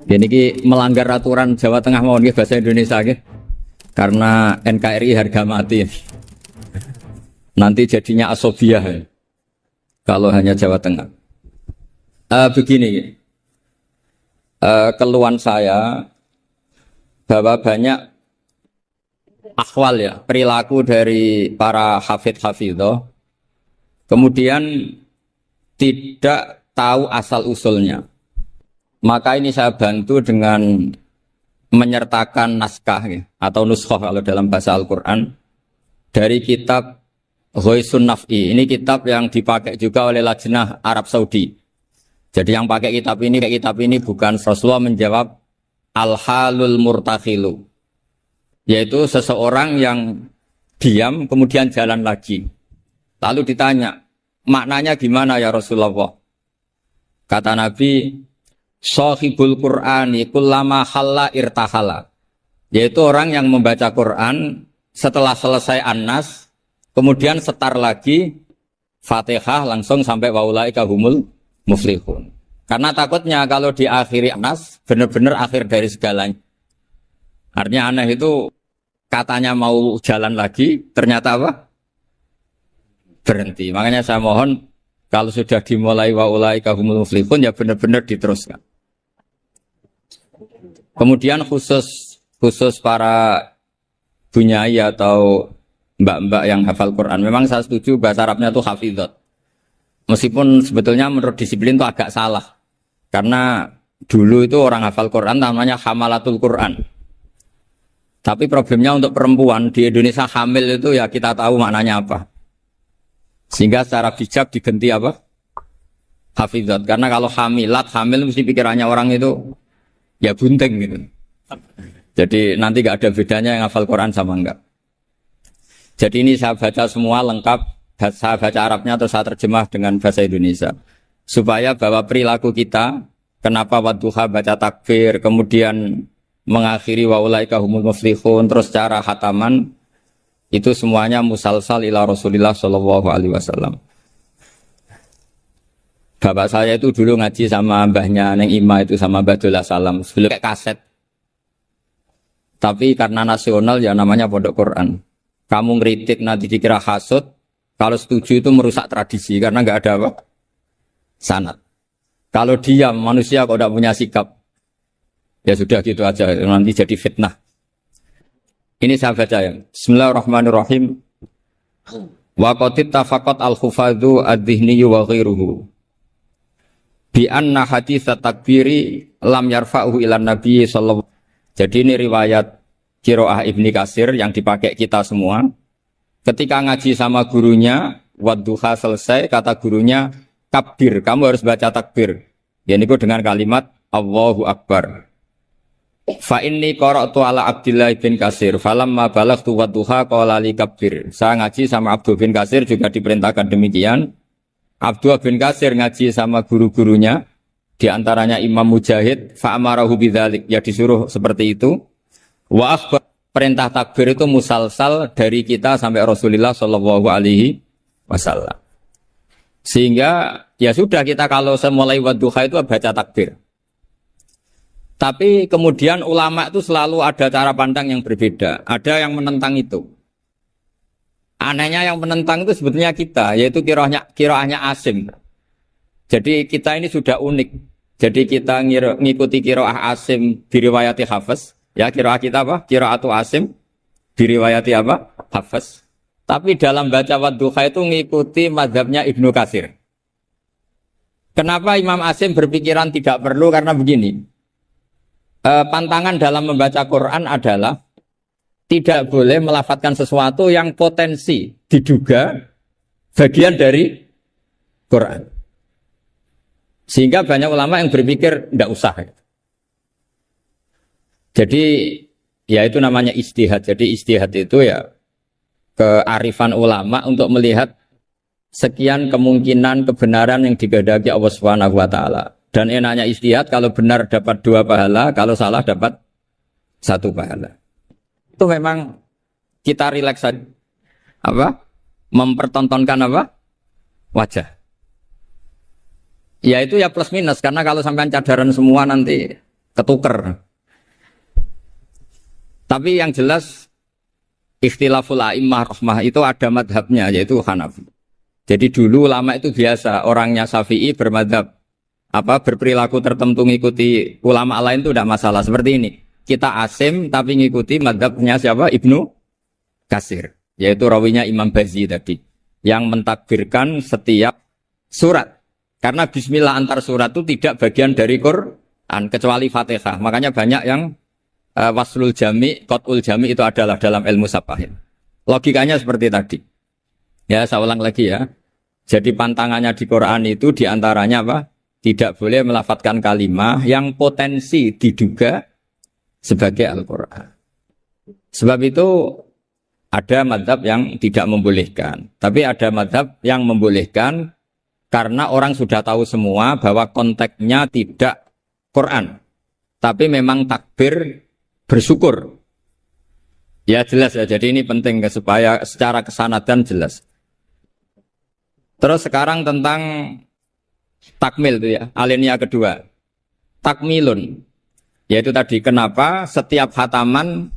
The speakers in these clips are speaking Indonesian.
Ini melanggar aturan Jawa Tengah mawon nggih bahasa Indonesia nggih. Karena NKRI harga mati. Nanti jadinya asobiah kalau hanya Jawa Tengah. Begini, keluhan saya bahwa banyak akhwal ya, perilaku dari para hafidh-hafidhah kemudian tidak tahu asal usulnya. Maka ini saya bantu dengan menyertakan naskah ya, atau nuskhah kalau dalam bahasa Al-Quran dari kitab Ghoisun Naf'i. Ini kitab yang dipakai juga oleh Lajnah Arab Saudi. Jadi yang pakai kitab ini bukan Rasulullah menjawab al-halul murtakhilu, yaitu seseorang yang diam kemudian jalan lagi. Lalu ditanya, maknanya gimana ya Rasulullah? Kata Nabi, Shahibul Qur'ani kullama halla irtahala, yaitu orang yang membaca Quran setelah selesai An-Nas kemudian setar lagi Fatihah langsung sampai waulaika humul muflihun. Karena takutnya kalau diakhiri An-Nas benar-benar akhir dari segalanya. Artinya aneh itu katanya mau jalan lagi ternyata apa? Berhenti. Makanya saya mohon kalau sudah dimulai waulaika humul muflihun ya benar-benar diteruskan. Kemudian khusus para bunyai atau mbak-mbak yang hafal Quran, memang saya setuju bahasa Arabnya itu hafidhot. Meskipun sebetulnya menurut disiplin itu agak salah. Karena dulu itu orang hafal Quran namanya hamalatul Quran. Tapi problemnya untuk perempuan di Indonesia hamil itu ya kita tahu maknanya apa. Sehingga secara bijak diganti apa? Hafidhot. Karena kalau hamil mesti pikirannya orang itu ya bunting gitu. Jadi nanti gak ada bedanya yang hafal Quran sama enggak. Jadi ini saya baca semua lengkap, saya baca Arabnya atau saya terjemah dengan bahasa Indonesia. Supaya bahwa perilaku kita, kenapa wadduha baca takbir, kemudian mengakhiri waulaika humul muflihun, terus cara khataman, itu semuanya musalsal ila Rasulillah sallallahu alaihi wasallam. Bapak saya itu dulu ngaji sama mbahnya Neng Ima itu sama Badullah Salam sebelum kayak kaset. Tapi karena nasional ya namanya pondok Quran. Kamu ngeritik nanti dikira hasud, kalau setuju itu merusak tradisi karena nggak ada apa? Sanad. Kalau diam manusia kok tidak punya sikap, ya sudah gitu aja nanti jadi fitnah. Ini saya baca ya. Bismillahirrahmanirrahim. Wa qad tafaqat al-hufadhu ad-dhihni wa ghairuhu bi anna hadits takbiri lam yarfa'uhu ila nabi sallallahu. Jadi ini riwayat Qiraah Ibni Katsir yang dipakai kita semua. Ketika ngaji sama gurunya, wadduha selesai, kata gurunya, kabir, kamu harus baca takbir. Ya ini dengan kalimat Allahu Akbar. Fa inni qara'tu ala Abdillah bin Katsir, falamma balaghtu wadduha qala li kabir. Saya ngaji sama Abdul bin Katsir juga diperintahkan demikian. Abdul bin Katsir ngaji sama guru-gurunya, di antaranya Imam Mujahid, fa'amarahu bidzalik, ya disuruh seperti itu. Wa akhbar, perintah takbir itu musalsal dari kita sampai Rasulullah sallallahu alaihi wasallam. Sehingga ya sudah kita kalau semulai wadduha itu baca takbir. Tapi kemudian ulama itu selalu ada cara pandang yang berbeda. Ada yang menentang itu. Anehnya yang menentang itu sebetulnya kita, yaitu qiraahnya Asim. Jadi kita ini sudah unik. Jadi kita ngikuti qiraah Asim diriwayati Hafiz. Ya qiraah kita apa? Qiraatu Asim diriwayati apa? Hafiz. Tapi dalam baca wadduha itu ngikuti mazhabnya Ibnu Katsir. Kenapa Imam Asim berpikiran tidak perlu? Karena begini. Pantangan dalam membaca Quran adalah tidak boleh melafadzkan sesuatu yang potensi diduga bagian dari Quran. Sehingga banyak ulama yang berpikir tidak usah. Jadi ya itu namanya ijtihad. Jadi ijtihad itu ya kearifan ulama untuk melihat sekian kemungkinan kebenaran yang digandaki Allah Subhanahu wa taala. Dan enaknya ijtihad kalau benar dapat 2 pahala, kalau salah dapat 1 pahala. Itu memang kita rileks saja. Apa? Mempertontonkan apa? Wajah. Ya itu ya plus minus karena kalau sampean cadaran semua nanti ketuker. Tapi yang jelas ikhtilaful a'immah rahmah itu ada madhabnya, yaitu Hanafi. Jadi dulu ulama itu biasa, orangnya Syafi'i bermadhab berperilaku tertentu ngikuti ulama lain itu tidak masalah. Seperti ini, kita asim tapi ngikuti madhabnya siapa? Ibnu Katsir, yaitu rawinya Imam Bazzi tadi, yang mentakbirkan setiap surat. Karena bismillah antar surat itu tidak bagian dari Quran kecuali Fatihah. Makanya banyak yang waslul jami, qat'ul jami itu adalah dalam ilmu sapahin. Logikanya seperti tadi. Ya, saya ulang lagi ya. Jadi pantangannya di Quran itu diantaranya apa? Tidak boleh melafadzkan kalimah yang potensi diduga sebagai Al-Quran. Sebab itu ada madhab yang tidak membolehkan. Tapi ada madhab yang membolehkan karena orang sudah tahu semua bahwa konteksnya tidak Quran. Tapi memang takbir bersyukur. Ya jelas ya, jadi ini penting supaya secara kesanatan jelas. Terus sekarang tentang takmil itu ya, alinea kedua. Takmilun, yaitu tadi kenapa setiap khataman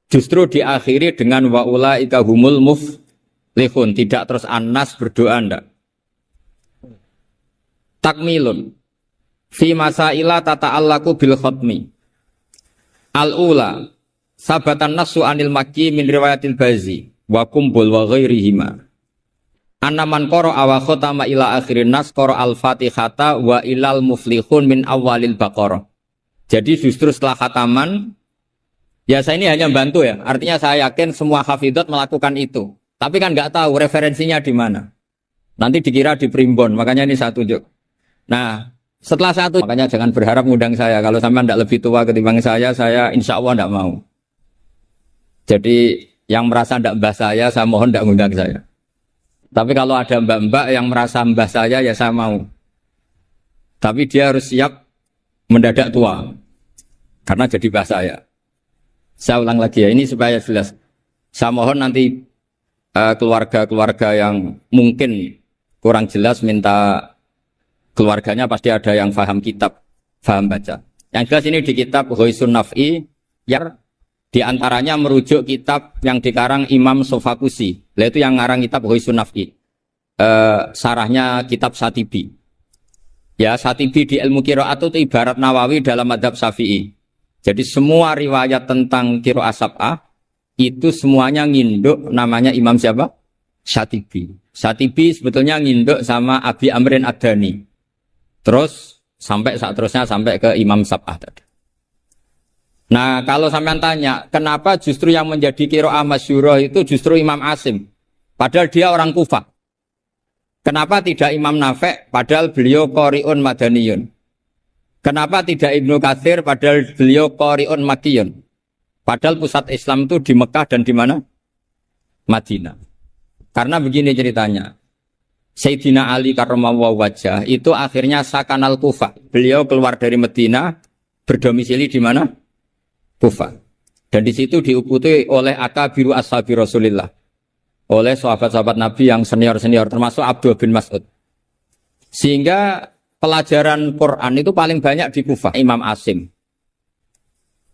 justru diakhiri dengan wa ulaika humul muflihun, tidak terus An-Nas berdoa ndak. Takmilun fi masaila tata'allaku bil khatmi. Al-ula sabatan nasu anil makki min riwayatil Bazi wa kumbul wa ghairihima. Anaman qara wa khatama ila akhirin nas qara al-Fatihata wa ilal muflihun min awalil Baqarah. Jadi justru setelah khataman, ya saya ini hanya bantu ya. Artinya saya yakin semua hafidhat melakukan itu. Tapi kan nggak tahu referensinya di mana. Nanti dikira di primbon, makanya ini saya tunjuk. Nah, setelah satu, makanya jangan berharap ngundang saya. Kalau sampai tidak lebih tua ketimbang saya insya Allah tidak mau. Jadi yang merasa tidak mbah saya mohon tidak ngundang saya. Tapi kalau ada mbak-mbak yang merasa mbah saya, ya saya mau. Tapi dia harus siap mendadak tua. Karena jadi mbah saya. Saya ulang lagi ya, ini supaya jelas. Saya mohon nanti keluarga-keluarga yang mungkin kurang jelas minta keluarganya pasti ada yang paham kitab, paham baca. Yang jelas ini di kitab Ghoisun Naf'i, yang diantaranya merujuk kitab yang dikarang Imam Sofakusi. Itu yang ngarang kitab Ghoisun Naf'i. Sarahnya kitab Satibi. Ya, Satibi di ilmu qiraat itu ibarat Nawawi dalam madhab Syafi'i. Jadi semua riwayat tentang qiraat sab'ah itu semuanya nginduk namanya Imam siapa? Satibi. Satibi sebetulnya nginduk sama Abi Amrin Ad-Dani. Terus sampai seterusnya sampai ke Imam Sab'ah tadi. Nah, kalau sampean tanya, kenapa justru yang menjadi qiraah masyhurah itu justru Imam Asim? Padahal dia orang Kufah. Kenapa tidak Imam Nafi' padahal beliau qari'un madaniyun? Kenapa tidak Ibnu Katsir padahal beliau qari'un makkiyun? Padahal pusat Islam itu di Mekah dan di mana? Madinah. Karena begini ceritanya. Sayyidina Ali karramallahu wajhah itu akhirnya sakanal Kufah. Beliau keluar dari Madinah, berdomisili di mana? Kufah. Dan di situ diukuti oleh akabiru ashabi Rasulillah. Oleh sahabat-sahabat Nabi yang senior-senior termasuk Abdullah bin Mas'ud. Sehingga pelajaran Quran itu paling banyak di Kufah, Imam Asim.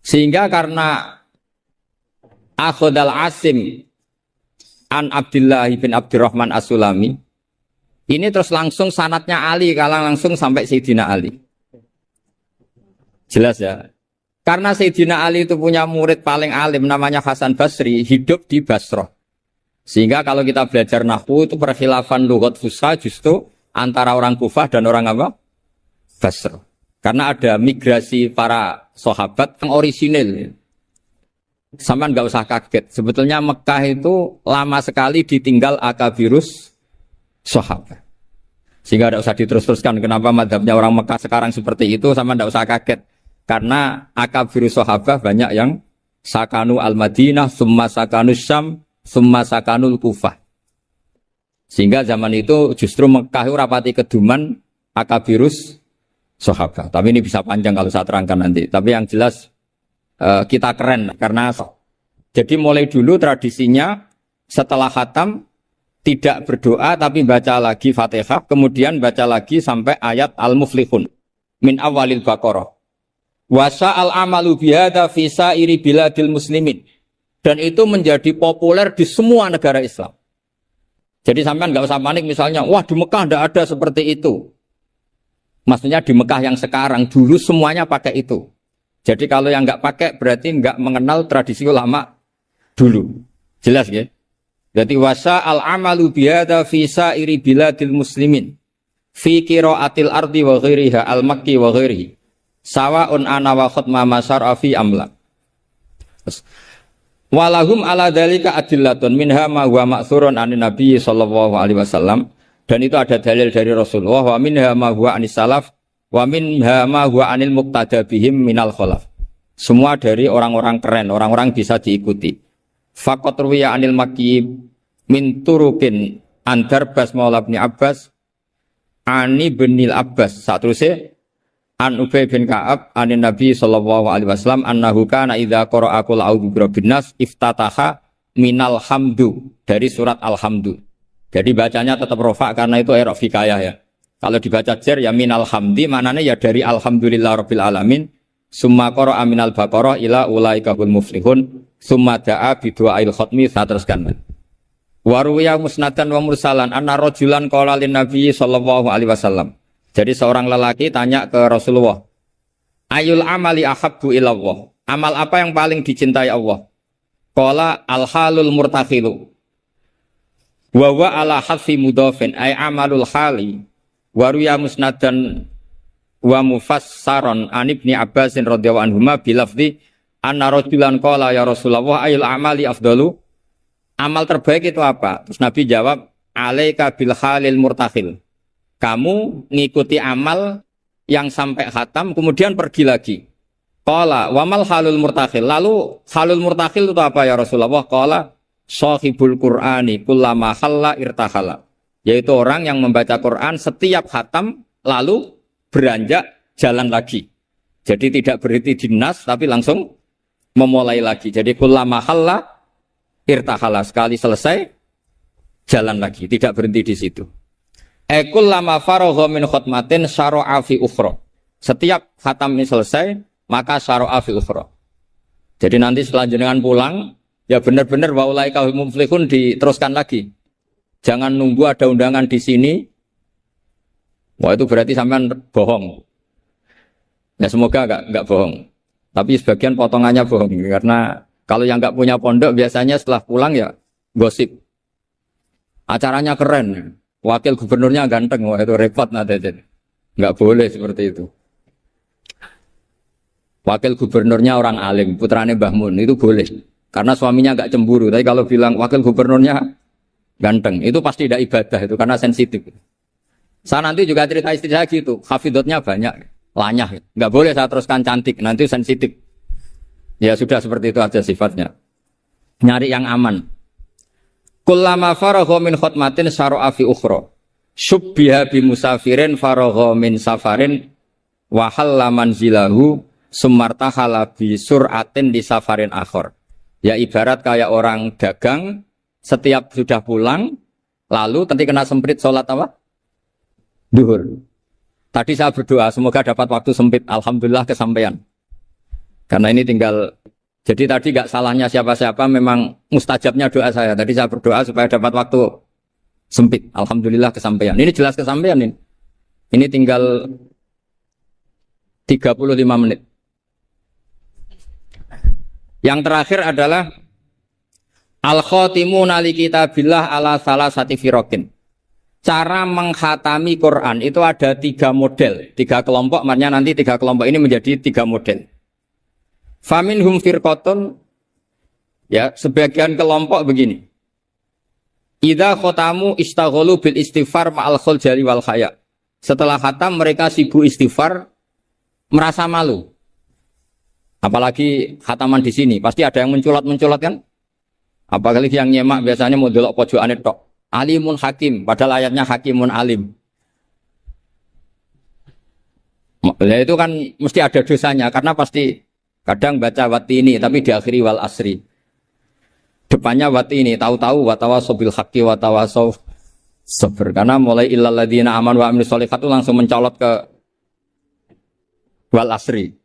Sehingga karena Akhodal Asim an Abdullah bin Abdurrahman As-Sulami, ini terus langsung sanadnya Ali, kalau langsung sampai Sayyidina Ali. Jelas ya. Karena Sayyidina Ali itu punya murid paling alim namanya Hasan Basri, hidup di Basrah. Sehingga kalau kita belajar nahwu itu perkhilafan lughat fusha justru antara orang Kufah dan orang apa? Basrah. Karena ada migrasi para sahabat yang orisinil. Sampai nggak usah kaget. Sebetulnya Mekah itu lama sekali ditinggal akabirus sahabat. Sehingga tidak usah diterus-teruskan kenapa madhabnya orang Mekah sekarang seperti itu, sama tidak usah kaget. Karena akabirus sahabat banyak yang sakanu al-Madinah, summa sakanu Syam, summa sakanul Kufah. Sehingga zaman itu justru Mekah itu rapati keduman akabirus sahabat. Tapi ini bisa panjang kalau saya terangkan nanti. Tapi yang jelas kita keren karena jadi mulai dulu tradisinya setelah khatam tidak berdoa tapi baca lagi Fatihah, kemudian baca lagi sampai ayat Al-Muflihun min awalil Baqarah. Wasa al amalu bihada fi sairi biladil muslimin. Dan itu menjadi populer di semua negara Islam. Jadi sampean nggak usah panik misalnya, wah di Mekah tidak ada seperti itu. Maksudnya di Mekah yang sekarang, dulu semuanya pakai itu. Jadi kalau yang nggak pakai berarti nggak mengenal tradisi ulama dulu. Jelas ya? Jadi wasa al amalu bihada fi sairi biladil muslimin. Fi qiraatil ardi wa ghairiha al makki wa ghairihi. Sawaun ana wa khutma masar'a fi amla. Walahum ala dzalika adillatun minha ma huwa ma'thurun anin nabi sallallahu alaihi wasallam, dan itu ada dalil dari Rasulullah, wa minha ma huwa anis salaf wa minha ma huwa anil muqtada bihim minal khalaf. Semua dari orang-orang keren, orang-orang bisa diikuti. Faqat ruwiya anil makki min turukin andarbas maula bin Abbas ani binil Abbas. Saterusé an Ubay bin Ka'ab anin Nabi sallallahu alaihi wasallam annahu kana idza qara'a qul a'udzu birabbin nas iftataha minal hamdu, dari surat Alhamdu. Jadi bacanya tetap rofa karena itu huruf hikayah ya. Kalau dibaca jar ya minal hamdi, mananya ya dari alhamdulillah rabbil alamin. Summa qara'a minal baqarah ila ulaika hul muflihun. Summa da'a bi du'ail khatmi. Saya teruskan. Wa ruwiya musnadan wa mursalan anna rajulan qala lin nabi sallallahu alaihi wasallam. Jadi seorang lelaki tanya ke Rasulullah, ayul amali ahabbu ilallah, amal apa yang paling dicintai Allah? Qala al-halul murtakhilu wa wa ala hadfi mudhafin ay amalul hali. Wa ruya musnadan wa mufassaron an ibni Abbasin radhiyallahu anhuma bilafzi anna rajulan qala ya Rasulullah ayul amali afdalu, amal terbaik itu apa? Terus Nabi jawab, alaika bil halil murtakhil, kamu ngikuti amal yang sampai khatam kemudian pergi lagi. Qala wamal halul murtakhil, lalu halul murtakhil itu apa ya Rasulullah? Qala sahibul qur'ani kullama khalla irtahala, yaitu orang yang membaca Quran setiap khatam lalu beranjak jalan lagi. Jadi tidak berhenti di nas tapi langsung memulai lagi. Jadi kullama khalla irtahala, sekali selesai jalan lagi, tidak berhenti di situ. Ekul lama faragha min khutmatin syara'a fi ukhra. Setiap khatam ini selesai, maka syara'a fi ukhra. Jadi nanti setelah jenengan pulang, ya benar-benar wa ulaika hum muflihun diteruskan lagi. Jangan nunggu ada undangan di sini. Wah itu berarti sampean bohong. Ya semoga enggak bohong. Tapi sebagian potongannya bohong karena kalau yang enggak punya pondok biasanya setelah pulang ya gosip. Acaranya keren. Wakil gubernurnya ganteng, wah itu repot nanti. Nggak boleh seperti itu. Wakil gubernurnya orang alim, putranya Mbah Mun, itu boleh. Karena suaminya nggak cemburu. Tapi kalau bilang wakil gubernurnya ganteng, itu pasti tidak ibadah itu karena sensitif. Saya nanti juga cerita istri saya gitu, hafidotnya banyak, lanyah. Nggak boleh saya teruskan cantik, nanti sensitif. Ya sudah seperti itu aja sifatnya. Nyari yang aman. Kullama faragha min khutmatin syara'a fi ukhra. Syubbiha bi musafirin faragha min safarin wa halla manzilahu sumartahala bi sur'atin di safarin akhir. Ya ibarat kayak orang dagang setiap sudah pulang lalu nanti kena semprit sholat apa? Duhur. Tadi saya berdoa semoga dapat waktu sempit, alhamdulillah kesampaian. Karena ini tinggal. Jadi tadi gak salahnya siapa-siapa, memang mustajabnya doa saya. Tadi saya berdoa supaya dapat waktu sempit. Alhamdulillah kesampaian. Ini jelas kesampaian ini. Ini tinggal 35 menit. Yang terakhir adalah al-khotimuna li kitabillah ala salasati firokin. Cara mengkhatami Quran itu ada 3 model. 3 kelompok, maknanya nanti 3 kelompok ini menjadi 3 model. Faminhum firqatun, ya sebagian kelompok begini. Idza khotamu istaghalu bil istighfar ma'al khuljali wal khaya. Setelah khatam mereka sibuk istighfar, merasa malu. Apalagi khataman di sini, pasti ada yang menculat-menculat kan? Apalagi yang nyemak biasanya mau delok pojokane tok. Alimun hakim, padahal ayatnya hakimun alim. Ya itu kan mesti ada dosanya karena pasti kadang baca wati ini tapi diakhiri wal asri. Depannya wati ini, tahu-tahu watawasaw bil haqqi watawasaw sabr. Karena mulai illal ladzina amanu wa amilus sholihat itu langsung mencolot ke wal asri.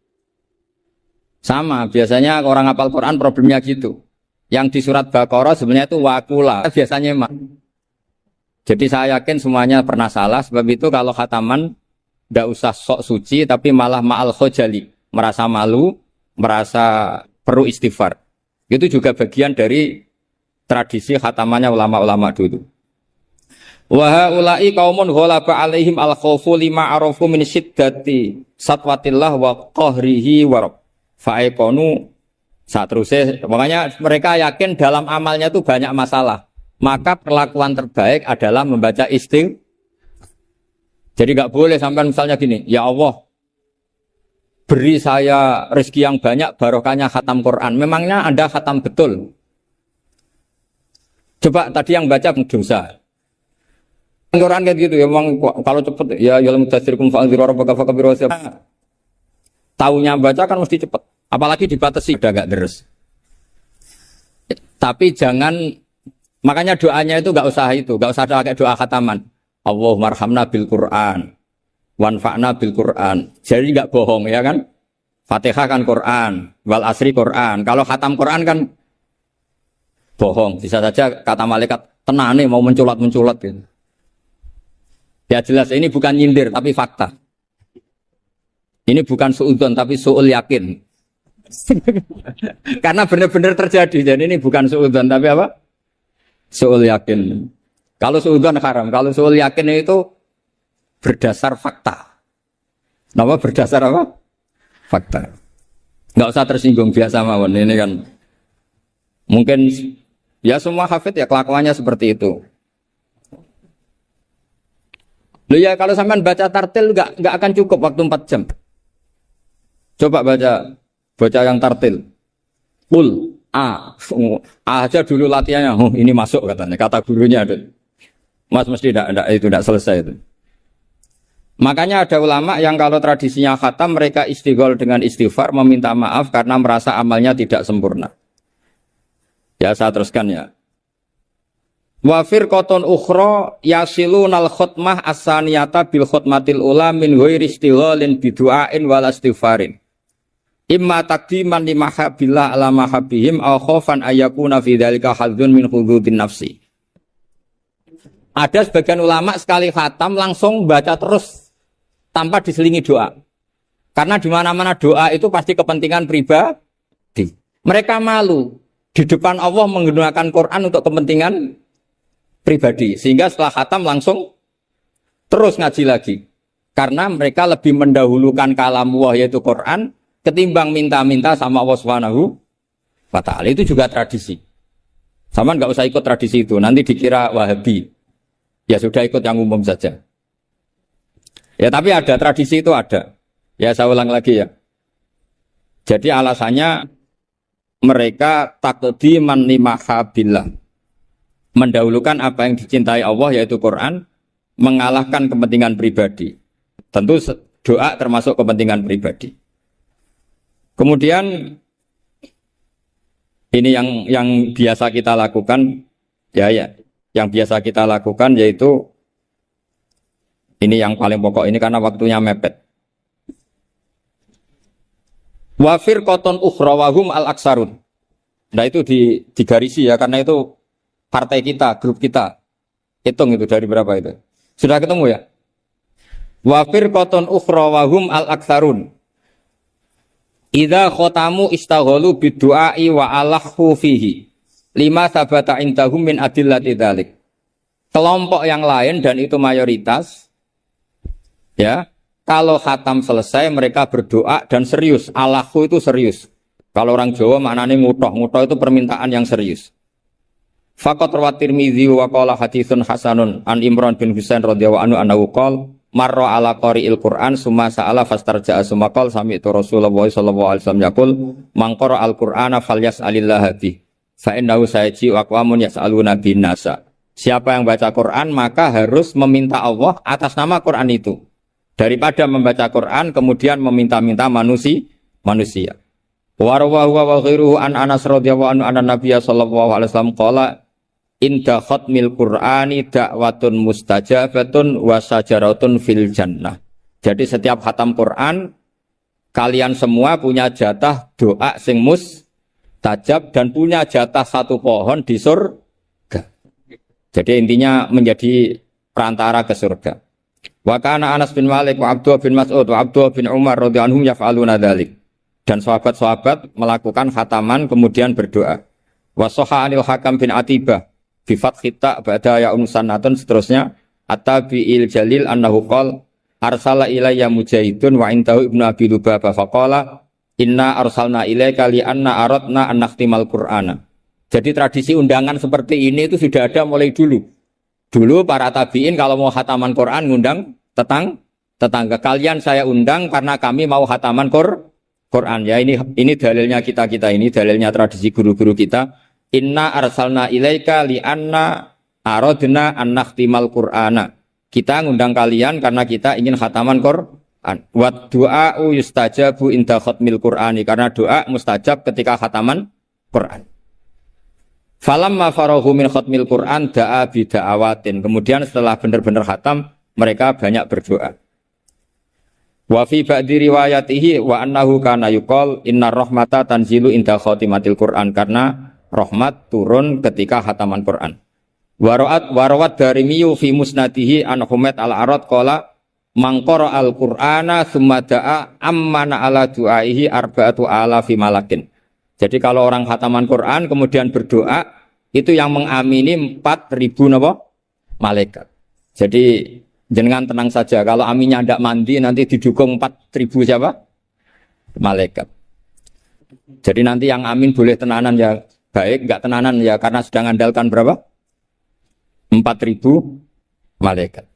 Sama, biasanya orang hafal Quran problemnya gitu. Yang di surat Baqarah sebenarnya itu wakula, biasanya emang. Jadi saya yakin semuanya pernah salah, sebab itu kalau khataman tidak usah sok suci, tapi malah ma'al khojali, merasa malu, merasa perlu istighfar. Itu juga bagian dari tradisi khatamannya ulama-ulama dulu. Wa haula'i qaumun ghalaba 'alaihim al-khaufu lima arafu min syiddati satwatillah wa qahrihi wa fa'aiqonu. Saat terusnya, makanya mereka yakin dalam amalnya itu banyak masalah. Maka perlakuan terbaik adalah membaca istighfar. Jadi nggak boleh sampai misalnya gini, ya Allah, beri saya rezeki yang banyak, barokahnya khatam Quran. Memangnya Anda khatam betul? Coba tadi yang baca dosa. Quran kayak gitu ya, memang kalau cepet ya ya mutasirukum fa'dziru rabbaka fakabiru. Taunya baca kan mesti cepet. Apalagi dibatasi udah nggak deres. Tapi jangan, makanya doanya itu nggak usah pakai doa khataman. Allahummarhamna bil Quran, wanfa'na bil Quran. Jadi nggak bohong ya kan? Fatihah kan Quran, wal asri Quran. Kalau khatam Quran kan bohong. Bisa saja kata malaikat tenane mau menculat gitu. Ya jelas ini bukan nyindir tapi fakta. Ini bukan suudzon tapi su'ul yakin. Karena benar-benar terjadi. Jadi ini bukan suudzon tapi apa? Su'ul yakin. Kalau suudzon haram, kalau su'ul yakin itu berdasar fakta. Nama berdasar apa? Fakta. Nggak usah tersinggung, biasa mawon. Ini kan mungkin ya semua hafid ya kelakuannya seperti itu. Loh ya kalau sampean baca tartil nggak akan cukup waktu 4 jam. Coba baca yang tartil. Qul A aja dulu latihannya. Oh, ini masuk katanya. Kata gurunya ada. Mas mesti tidak selesai itu. Makanya ada ulama yang kalau tradisinya khatam mereka istighol dengan istighfar meminta maaf karena merasa amalnya tidak sempurna. Ya saya teruskan ya. Wa firqatun ukhra yasilunal khutmah as-saniyata bil khutmatil ula min ghairi istighalin bidu'ain wal istighfarin. Imma taqdiman li mahabbillah ala mahabbihim aw khaufan ayakuna fi dzalika hadzun min hududin nafsi. Ada sebagian ulama sekali khatam langsung baca terus tanpa diselingi doa. Karena di mana-mana doa itu pasti kepentingan pribadi. Mereka malu di depan Allah menggunakan Quran untuk kepentingan pribadi, sehingga setelah khatam langsung terus ngaji lagi karena mereka lebih mendahulukan kalam Allah yaitu Quran ketimbang minta-minta sama Allah Subhanahu wa ta'ala. Itu juga tradisi. Sama nggak usah ikut tradisi itu, nanti dikira Wahabi. Ya sudah ikut yang umum saja. Ya tapi ada tradisi itu ada. Ya saya ulang lagi ya. Jadi alasannya mereka taqdiman li mahabbillah, mendahulukan apa yang dicintai Allah yaitu Quran, mengalahkan kepentingan pribadi. Tentu doa termasuk kepentingan pribadi. Kemudian ini yang biasa kita lakukan ya yang biasa kita lakukan yaitu ini yang paling pokok ini karena waktunya mepet. Wa firqatun ukhra wa hum al-aksarun. Nah itu digarisi ya karena itu partai kita, grup kita. Hitung itu dari berapa itu. Sudah ketemu ya? Wa firqatun ukhra wa hum al-aktsarun. Idza khatamu istaghalu bidu'ai wa alahu fihi. Lima sabata indahum min adillati dzalik. Kelompok yang lain dan itu mayoritas ya, kalau khatam selesai mereka berdoa dan serius. Alahu itu serius. Kalau orang Jawa maknanya ngutoh. Ngutoh itu permintaan yang serius. Faqat rawat Tirmidzi wa qala haditsun hasanun an Imran bin Husain radhiyallahu anhu annahu qala marra ala qari'il Qur'an summa sa'ala fastarja'a summa qala sami'tu Rasulullah sallallahu alaihi wasallam yaqul man qara'a al-Qur'ana falyas'alillah bi fa innahu sayaji wa qawamun yas'aluna bin nasa. Siapa yang baca Quran maka harus meminta Allah atas nama Quran itu daripada membaca Quran kemudian meminta-minta manusia. Wa rawahu wa ghairuhu an Anas radhiyallahu anhu anna Nabiy sallallahu alaihi wasallam qala inda khatmil Qur'ani da'watun mustajabatun wa sajaratun fil jannah. Jadi setiap khatam Quran kalian semua punya jatah doa sing mustajab dan punya jatah satu pohon di surga. Jadi intinya menjadi perantara ke surga. Wa kana Anas bin Malik wa Abdullah bin Mas'ud wa Abdullah bin Umar radhiyallahu anhum yaf'aluna dzalik. Dan sahabat-sahabat melakukan khataman kemudian berdoa. Wa sahha anil Hakam bin Atibah bi fathi ta ba'da ya sanatun seterusnya at-tabi'il jalil annahu qala arsala ilayya mujahidun wa indahu ibnu abi lubabah faqala inna arsalna ilaika li anna aradna an nakhtimal qur'ana. Jadi tradisi undangan seperti ini itu sudah ada mulai dulu. Dulu para tabi'in kalau mau khataman Quran ngundang tetangga. Kalian saya undang karena kami mau khataman Quran. Ya ini dalilnya kita ini dalilnya tradisi guru-guru kita. Inna arsalna ilaika li anna aradna an nakhtimal qur'ana. Kita ngundang kalian karena kita ingin khataman Quran. Wa du'a'u yustajabu inda khatmil qur'ani. Karena doa mustajab ketika khataman Quran. Falamma farahu min khatmil Qur'an da'a bida'awatin. Kemudian setelah benar-benar khatam, mereka banyak berdoa. Wa fi ba'di riwayatihi wa annahu kana yuqal innar rahmata tanzilu inda khatimatil Qur'an. Karena rahmat turun ketika khataman Qur'an. Warawat darimiyu fi musnadihi an Humaid al-Arad qala man qara al-Qur'ana tsumma da'a ammana ala du'aihi arba'atu alafi malakin. Jadi kalau orang khataman Quran kemudian berdoa, itu yang mengamini 4.000 apa? Malaikat. Jadi jenengan tenang saja, kalau aminnya tidak mandi nanti didukung 4.000 siapa? Malaikat. Jadi nanti yang amin boleh tenanan ya baik, enggak tenanan ya karena sedang andalkan berapa? 4.000 malaikat.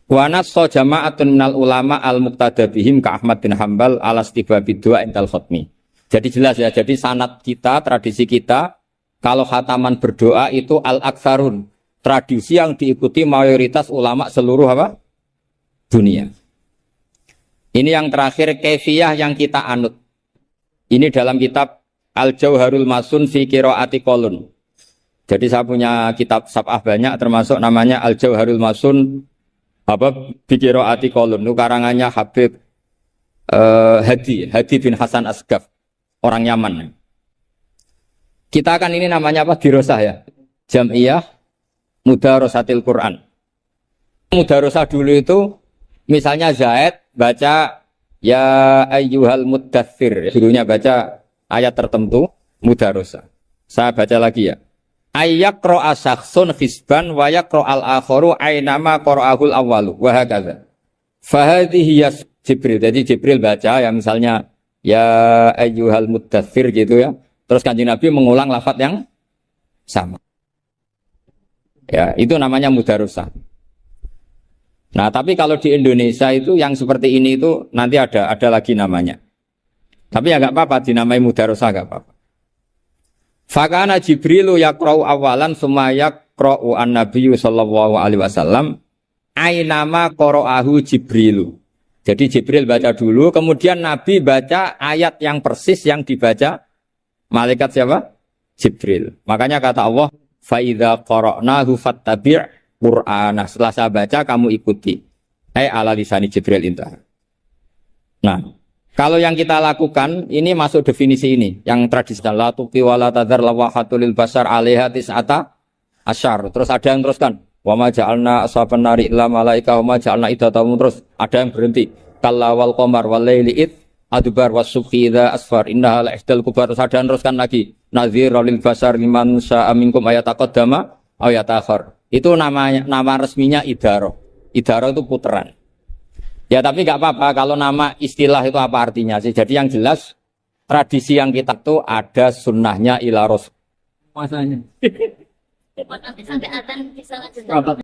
Wa nassa jama'atun minal ulama al-muqtada bihim ka Ahmad bin Hambal ala istibabid du'a indal khatmi. Jadi jelas ya, jadi sanad kita, tradisi kita, kalau khataman berdoa itu al-aktsarun. Tradisi yang diikuti mayoritas ulama seluruh apa? Dunia. Ini yang terakhir, kaifiyah yang kita anut. Ini dalam kitab Al-Jauharul Masun fi Qiraati Qolun. Jadi saya punya kitab sab'ah banyak, termasuk namanya Al-Jauharul Masun fi Qiraati Qolun. Itu karangannya Habib Hadi bin Hasan Asgaf. Orang Yaman. Kita kan ini namanya apa? Dirosah ya. Jam'iyah Mudarosatil Quran. Mudarosah dulu itu misalnya Zaid baca ya ayyuhal muddathir. Dulunya baca ayat tertentu mudarosah. Saya baca lagi ya. Ayyaqra'a syakhsun hisban wa yaqra'al akharu aynama qara'ahul awwalu wa hakadha. Fahadhihi Jibril. Jadi Jibril baca ya misalnya ya ayyuhal muddathir gitu ya. Terus Kanjeng Nabi mengulang lafaz yang sama. Ya, itu namanya mudarosah. Nah, tapi kalau di Indonesia itu yang seperti ini itu nanti ada lagi namanya. Tapi ya enggak apa-apa dinamai mudarosah enggak apa-apa. Fakana Jibrilu yaqra'u awalan summa yaqra'u an-nabiyyu sallallahu alaihi wasallam ainama qara'ahu Jibrilu. Jadi Jibril baca dulu, kemudian Nabi baca ayat yang persis yang dibaca malaikat siapa? Jibril. Makanya kata Allah, fa idza qara'nahu fattabi' Qur'ana. Setelah saya baca kamu ikuti. Ala lisani Jibril intah. Nah, kalau yang kita lakukan ini masuk definisi ini, yang tradisional la tuqi wa la tadzar lawahatul lil basar 'alaiha tis'ata asyar. Terus ada yang teruskan wa ma ja'alna ashaban nari illa malaika wa ma ja'alna iddatahum, terus ada yang berhenti kalla wal qamar wal laili id adbar was subhi idza asfar innaha la ihdal kubar. Terus ada yang teruskan lagi nadhirul lil basar liman sya'a minkum ayataqaddama aw yatakhir. Itu nama resminya idaroh. Idaroh itu puteran. Ya tapi nggak apa-apa kalau nama istilah itu apa artinya sih. Jadi yang jelas tradisi yang kita tuh ada sunnahnya ila rasul. Masanya. Sampai adzan bisa lanjut.